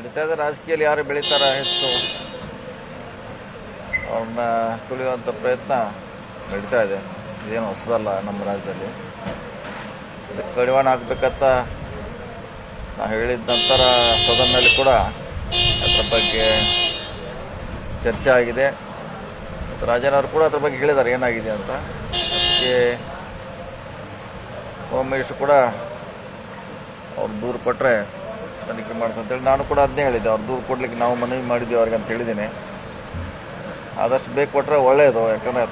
ನಡೀತಾ ಇದೆ. ರಾಜಕೀಯದಲ್ಲಿ ಯಾರು ಬೆಳೀತಾರ ಹೆಚ್ಚು ಅವ್ರನ್ನ ತುಳಿಯುವಂಥ ಪ್ರಯತ್ನ ನಡೀತಾ ಇದೆ. ಇದೇನು ಹೊಸದಲ್ಲ ನಮ್ಮ ರಾಜ್ಯದಲ್ಲಿ. ಇದಕ್ಕೆ ಕಡಿವಾಣ ಹಾಕ್ಬೇಕಂತ ನಾವು ಹೇಳಿದ ನಂತರ ಸದನ್ನಲ್ಲಿ ಕೂಡ ಅದ್ರ ಬಗ್ಗೆ ಚರ್ಚೆ ಆಗಿದೆ. ರಾಜನವರು ಕೂಡ ಅದ್ರ ಬಗ್ಗೆ ಹೇಳಿದ್ದಾರೆ ಏನಾಗಿದೆ ಅಂತ. ಅದಕ್ಕೆ ಹೋಮ್ ಮಿನಿಸ್ಟರ್ ಕೂಡ ಅವ್ರು ದೂರು ಕೊಟ್ಟರೆ ತನಿಖೆ ಮಾಡ್ತಂತೇಳಿ ನಾನು ಕೂಡ ಅದನ್ನೇ ಹೇಳಿದ್ದೆ. ಅವ್ರು ದೂರು ಕೊಡ್ಲಿಕ್ಕೆ ನಾವು ಮನವಿ ಮಾಡಿದ್ದೀವಿ ಅವ್ರಿಗೆ ಅಂತ ಹೇಳಿದ್ದೀನಿ. ಆದಷ್ಟು ಬೇಗ ಕೊಟ್ಟರೆ ಒಳ್ಳೆಯದು. ಯಾಕಂದರೆ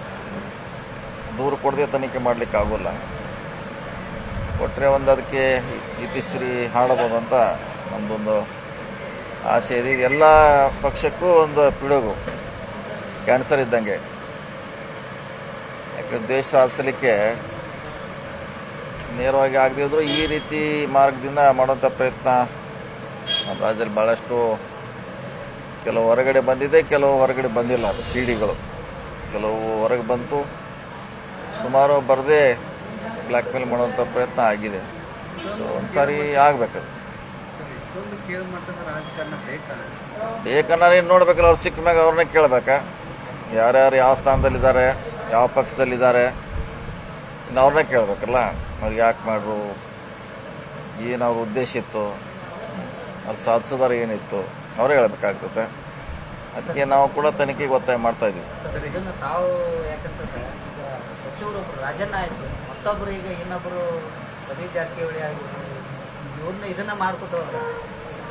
ದೂರು ಕೊಡದೆ ತನಿಖೆ ಮಾಡಲಿಕ್ಕೆ ಆಗೋಲ್ಲ. ಕೊಟ್ಟರೆ ಒಂದು ಅದಕ್ಕೆ ಇತಿಶ್ರೀ ಹಾಡಬಹುದು ಅಂತ ನಮ್ಮದೊಂದು ಆಸೆ ಇದೆ. ಎಲ್ಲ ಪಕ್ಷಕ್ಕೂ ಒಂದು ಪಿಡುಗು, ಕ್ಯಾನ್ಸರ್ ಇದ್ದಂಗೆ. ಯಾಕಂದರೆ ದೇಶ ಸಾಧಿಸಲಿಕ್ಕೆ ನೇರವಾಗಿ ಆಗದಿದ್ರು ಈ ರೀತಿ ಮಾರ್ಗದಿಂದ ಮಾಡೋಂಥ ಪ್ರಯತ್ನ ನಮ್ಮ ರಾಜ್ಯದಲ್ಲಿ ಭಾಳಷ್ಟು ಕೆಲವು ಹೊರಗಡೆ ಬಂದಿದೆ, ಕೆಲವು ಹೊರಗಡೆ ಬಂದಿಲ್ಲ. ಸಿ ಡಿಗಳು ಕೆಲವು ಹೊರಗೆ ಬಂತು, ಸುಮಾರು ಬರದೇ ಬ್ಲ್ಯಾಕ್ ಮೇಲ್ ಮಾಡುವಂಥ ಪ್ರಯತ್ನ ಆಗಿದೆ. ಸೊ ಒಂದು ಸಾರಿ ಆಗಬೇಕು. ಬೇಕನ್ನ ನೋಡ್ಬೇಕಲ್ಲ, ಅವ್ರು ಸಿಕ್ಕ ಮ್ಯಾಗ ಅವ್ರನ್ನೇ ಕೇಳಬೇಕಾ, ಯಾರ್ಯಾರು ಯಾವ ಸ್ಥಾನದಲ್ಲಿದ್ದಾರೆ, ಯಾವ ಪಕ್ಷದಲ್ಲಿದ್ದಾರೆ, ಇನ್ನು ಅವ್ರನ್ನೇ ಕೇಳಬೇಕಲ್ಲ. ಅವ್ರಿಗೆ ಯಾಕೆ ಮಾಡ್ರು, ಏನು ಅವ್ರ ಉದ್ದೇಶ ಇತ್ತು, ಅವ್ರು ಸಾಧಿಸೋದಾರ ಏನಿತ್ತು, ಅವರೇ ಹೇಳಬೇಕಾಗ್ತದೆ. ಅದಕ್ಕೆ ನಾವು ಕೂಡ ತನಿಖೆಗೆ ಒತ್ತಾಯ ಮಾಡ್ತಾ ಇದ್ದೀವಿ. ಇದನ್ನು ತಾವು ಯಾಕಂತಂದ್ರೆ ಈಗ ಸಚಿವರೊಬ್ಬರು ರಾಜಣ್ಣ ಆಯಿತು, ಮತ್ತೊಬ್ಬರು ಈಗ ಇನ್ನೊಬ್ಬರು ಸತೀಶ್ ಜಾರಕಿಹೊಳಿ ಆಗಿರ್ಬೋದು, ಇವ್ರನ್ನ ಇದನ್ನು ಮಾಡ್ಕೊತ ಹೋದ್ರೆ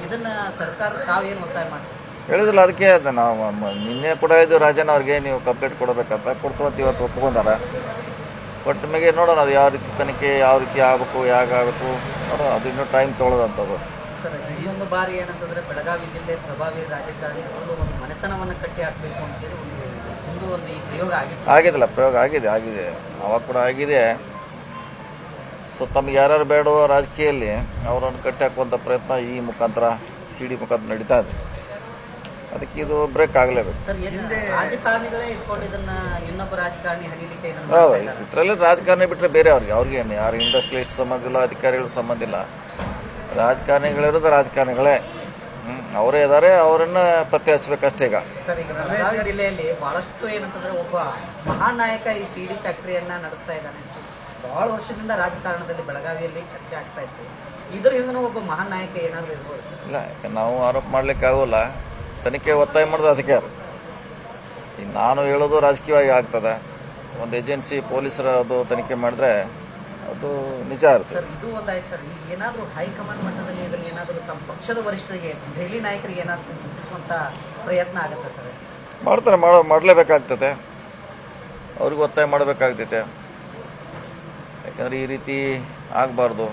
ಇದನ್ನ ಸರ್ಕಾರ ತಾವೇನು ಒತ್ತಾಯ ಮಾಡ್ತೀವಿ ಹೇಳಿದ್ರಲ್ಲ. ಅದಕ್ಕೆ ನಾವು ನಿನ್ನೆ ಕೂಡ ಹೇಳಿದ್ವಿ ರಾಜಣ್ಣ ಅವ್ರಿಗೆ, ನೀವು ಕಂಪ್ಲೇಂಟ್ ಕೊಡಬೇಕಂತ. ಕೊಡ್ತವಂತ ಇವತ್ತು ಒಪ್ಕೊಂಡಾರ. ಕೊಟ್ಟ ಮೇಲೆ ನೋಡೋಣ ಅದು ಯಾವ ರೀತಿ ತನಿಖೆ, ಯಾವ ರೀತಿ ಆಗಬೇಕು, ಆಗಬೇಕು ನೋಡೋಣ. ಅದು ಇನ್ನೂ ಟೈಮ್ ತೊಗೊಳ್ಳೋದಂಥದ್ದು. ಸರ್, ಇನ್ನೊಂದು ಬಾರಿ ಏನಂತಂದ್ರೆ ಬೆಳಗಾವಿ ಜಿಲ್ಲೆ ಪ್ರಭಾವಿ ರಾಜಕಾರಣಿ ಒಂದು ಮನೆತನವನ್ನು ಕಟ್ಟಿ ಹಾಕಬೇಕು ಅಂತೇಳಿ ಒಂದು ಈ ಪ್ರಯೋಗ ಆಗಿದೆಲ್ಲ. ಪ್ರಯೋಗ ಆಗಿದೆ ಅವಾಗ ಕೂಡ ಆಗಿದೆ. ಸೊ ತಮ್ಗೆ ಯಾರ್ಯಾರು ಬೇಡೋ ರಾಜಕೀಯದಲ್ಲಿ ಅವರನ್ನು ಕಟ್ಟಿ ಹಾಕುವಂಥ ಪ್ರಯತ್ನ ಈ ಮುಖಾಂತರ ಸಿ ಡಿ ಮುಖಾಂತರ ನಡೀತಾ ಇದೆ. ಅದಕ್ಕೆ ಇದು ಬ್ರೇಕ್ ಆಗಲೇಬೇಕು. ರಾಜಕಾರಣಿಗಳೇ ಇಟ್ಕೊಂಡು ಇದನ್ನ ಇನ್ನೊಬ್ಬ ರಾಜಕಾರಣಿ ಹನಿಲಿಕ್ಕೆ ಇದರಲ್ಲಿ ರಾಜಕಾರಣಿ ಬಿಟ್ಟರೆ ಬೇರೆ ಅವ್ರಿಗೆ ಯಾರು ಇಂಡಸ್ಟ್ರಿಯಲಿಸ್ಟ್ ಸಂಬಂಧ ಇಲ್ಲ, ಅಧಿಕಾರಿಗಳ ಸಂಬಂಧ ಇಲ್ಲ. ರಾಜಕಾರಣಿಗಳಿರೋದು ರಾಜಕಾರಣಿಗಳೇ ಅವರೇ ಇದ್ದಾರೆ, ಅವರನ್ನ ಪತ್ತೆ ಹಚ್ಚಬೇಕಷ್ಟೇ. ಈಗ ಸರ್, ಈಗ ಬೆಳಗಾವಿ ಜಿಲ್ಲೆಯಲ್ಲಿ ಬಹಳಷ್ಟು ಏನಂತಂದ್ರೆ ಒಬ್ಬ ಮಹಾನ್ ನಾಯಕ ಈ ಸಿ ಡಿ ಫ್ಯಾಕ್ಟರಿಯನ್ನ ನಡೆಸ್ತಾ ಇದ್ದಾನೆ. ಬಹಳ ವರ್ಷದಿಂದ ರಾಜಕಾರಣದಲ್ಲಿ ಬೆಳಗಾವಿಯಲ್ಲಿ ಚರ್ಚೆ ಆಗ್ತಾ ಇತ್ತು. ಇದರಿಂದನೂ ಒಬ್ಬ ಮಹಾನ್ ನಾಯಕ ಏನಾದರೂ ಇರ್ಬೋದು? ಇಲ್ಲ, ನಾವು ಆರೋಪ ಮಾಡ್ಲಿಕ್ಕೆ ಆಗೋಲ್ಲ. ತನಿಖೆ ಒತ್ತಾಯ ಮಾಡೋದು ಅದಕ್ಕೆ. ಈಗ ನಾನು ಹೇಳೋದು ರಾಜಕೀಯವಾಗಿ ಆಗ್ತದೆ. ಒಂದು ಏಜೆನ್ಸಿ ಪೊಲೀಸರು ಅದು ತನಿಖೆ ಮಾಡಿದ್ರೆ ಅದು ನಿಜ ಇರುತ್ತೆ. ಸರ್, ಇದು ಒಂದಾಯ್ತು ಸರ್. ಈಗ ಏನಾದರೂ ಹೈಕಮಾಂಡ್ ಮಟ್ಟದಲ್ಲಿ ಇದರಲ್ಲಿ ಏನಾದರೂ ತಮ್ಮ ಪಕ್ಷದ ವರಿಷ್ಠರಿಗೆ, ದೆಹಲಿ ನಾಯಕರಿಗೆ ಏನಾದರೂ ಮುಟ್ಟಿಸುವಂಥ ಪ್ರಯತ್ನ ಆಗುತ್ತೆ ಸರ್? ಮಾಡ್ತಾರೆ, ಮಾಡಲೇಬೇಕಾಗ್ತದೆ. ಅವ್ರಿಗೆ ಒತ್ತಾಯ ಮಾಡಬೇಕಾಗ್ತೈತೆ. ಯಾಕಂದರೆ ಈ ರೀತಿ ಆಗಬಾರ್ದು,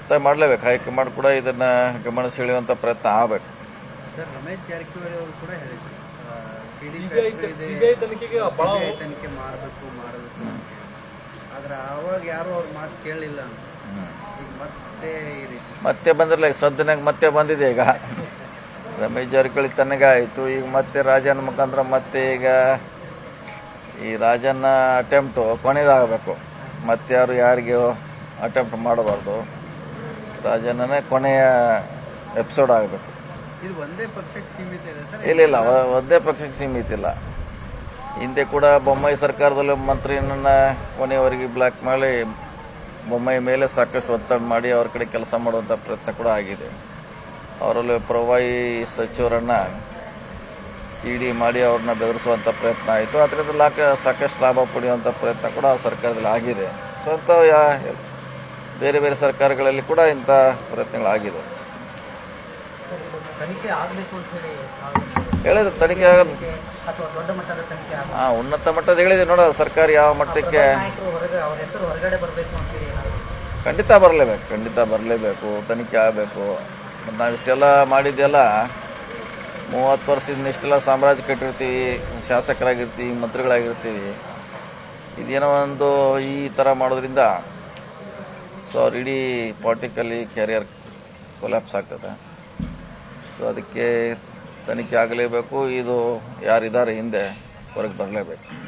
ಒತ್ತಾಯ ಮಾಡಲೇಬೇಕು. ಹೈಕಮಾಂಡ್ ಕೂಡ ಇದನ್ನು ಗಮನ ಸೆಳೆಯುವಂಥ ಪ್ರಯತ್ನ ಆಗಬೇಕು. ಸರ್, ರಮೇಶ್ ಜಾರಕಿಹೊಳಿ ಅವರು ಕೂಡ ಹೇಳಿದ್ರು ತನಿಖೆ ಮಾಡಬೇಕು. ಆದ್ರೆ ಆವಾಗ ಯಾರು ಅವ್ರ ಮಾತು ಕೇಳಲಿಲ್ಲ. ಈಗ ಮತ್ತೆ ಬಂದಿರಲ್ಲ. ಸದ್ಯನಾಗ ಮತ್ತೆ ಬಂದಿದೆ. ಈಗ ರಮೇಶ್ ಜಾರಕಿಹೊಳಿ ತನಗೆ ಆಯಿತು. ಈಗ ಮತ್ತೆ ರಾಜನ ಮುಖಾಂತರ ಮತ್ತೆ ಈಗ ಈ ರಾಜನ ಅಟೆಂಪ್ಟು ಕೊನೆಯದಾಗಬೇಕು. ಮತ್ತೆ ಯಾರಿಗೆ ಅಟೆಂಪ್ಟ್ ಮಾಡಬಾರ್ದು. ರಾಜನೇ ಕೊನೆಯ ಎಪಿಸೋಡ್ ಆಗಬೇಕು. ಇದು ಒಂದೇ ಪಕ್ಷಕ್ಕೆ ಸೀಮಿತ ಇದೆ ಸರ್? ಇಲ್ಲ, ಒಂದೇ ಪಕ್ಷಕ್ಕೆ ಸೀಮಿತ ಇಲ್ಲ. ಹಿಂದೆ ಕೂಡ ಬೊಮ್ಮಾಯಿ ಸರ್ಕಾರದಲ್ಲಿ ಮಂತ್ರಿಯನ್ನ ಕೊನೆಯವರೆಗೆ ಬ್ಲ್ಯಾಕ್ ಮಾಡಿ ಬೊಮ್ಮಾಯಿ ಮೇಲೆ ಸಾಕಷ್ಟು ಒತ್ತಡ ಮಾಡಿ ಅವ್ರ ಕಡೆ ಕೆಲಸ ಮಾಡುವಂಥ ಪ್ರಯತ್ನ ಕೂಡ ಆಗಿದೆ. ಅವರಲ್ಲಿ ಪ್ರಭಾವಿ ಸಚಿವರನ್ನು ಸಿ ಡಿ ಮಾಡಿ ಅವ್ರನ್ನ ಬೆದರಿಸುವಂಥ ಪ್ರಯತ್ನ ಆಯಿತು. ಅದರಿಂದ ಸಾಕಷ್ಟು ಲಾಭ ಪಡೆಯುವಂಥ ಪ್ರಯತ್ನ ಕೂಡ ಸರ್ಕಾರದಲ್ಲಿ ಆಗಿದೆ. ಸೊ ಅಂಥ ಬೇರೆ ಬೇರೆ ಸರ್ಕಾರಗಳಲ್ಲಿ ಕೂಡ ಇಂಥ ಪ್ರಯತ್ನಗಳಾಗಿದೆ. ತನಿಖೆ ಆಗಬೇಕು ಅಂತ ಹೇಳಿದ್ರು. ತನಿಖೆ ಅಥವಾ ದೊಡ್ಡ ಮಟ್ಟದ ತನಿಖೆ, ಉನ್ನತ ಮಟ್ಟದ ಹೇಳಿದೆ. ನೋಡ ಸರ್ಕಾರ ಯಾವ ಮಟ್ಟಕ್ಕೆ ಅವ್ರ ಹೆಸರು ಹೊರಗಡೆ ಬರಬೇಕು ಅಂತ ಖಂಡಿತ ಬರಲೇಬೇಕು. ತನಿಖೆ ಆಗಬೇಕು. ಮತ್ತು ನಾವಿಷ್ಟೆಲ್ಲ ಮಾಡಿದ್ದೆಲ್ಲ 30 ವರ್ಷದಿಂದ ಇಷ್ಟೆಲ್ಲ ಸಾಮ್ರಾಜ್ಯ ಕಟ್ಟಿರ್ತೀವಿ, ಶಾಸಕರಾಗಿರ್ತೀವಿ, ಮಂತ್ರಿಗಳಾಗಿರ್ತೀವಿ. ಇದೇನೋ ಒಂದು ಈ ಥರ ಮಾಡೋದ್ರಿಂದ ಸೊ ಅವ್ರ ಇಡೀ ಪೊಲಿಟಿಕಲಿ ಕ್ಯಾರಿಯರ್ ಕೊಲ್ಯಾಪ್ಸ್ ಆಗ್ತದೆ. ಸೊ ಅದಕ್ಕೆ ತನಿಖೆ ಆಗಲೇಬೇಕು. ಇದು ಯಾರಿದ್ದಾರೆ ಹಿಂದೆ ಹೊರಗೆ ಬರಲೇಬೇಕು.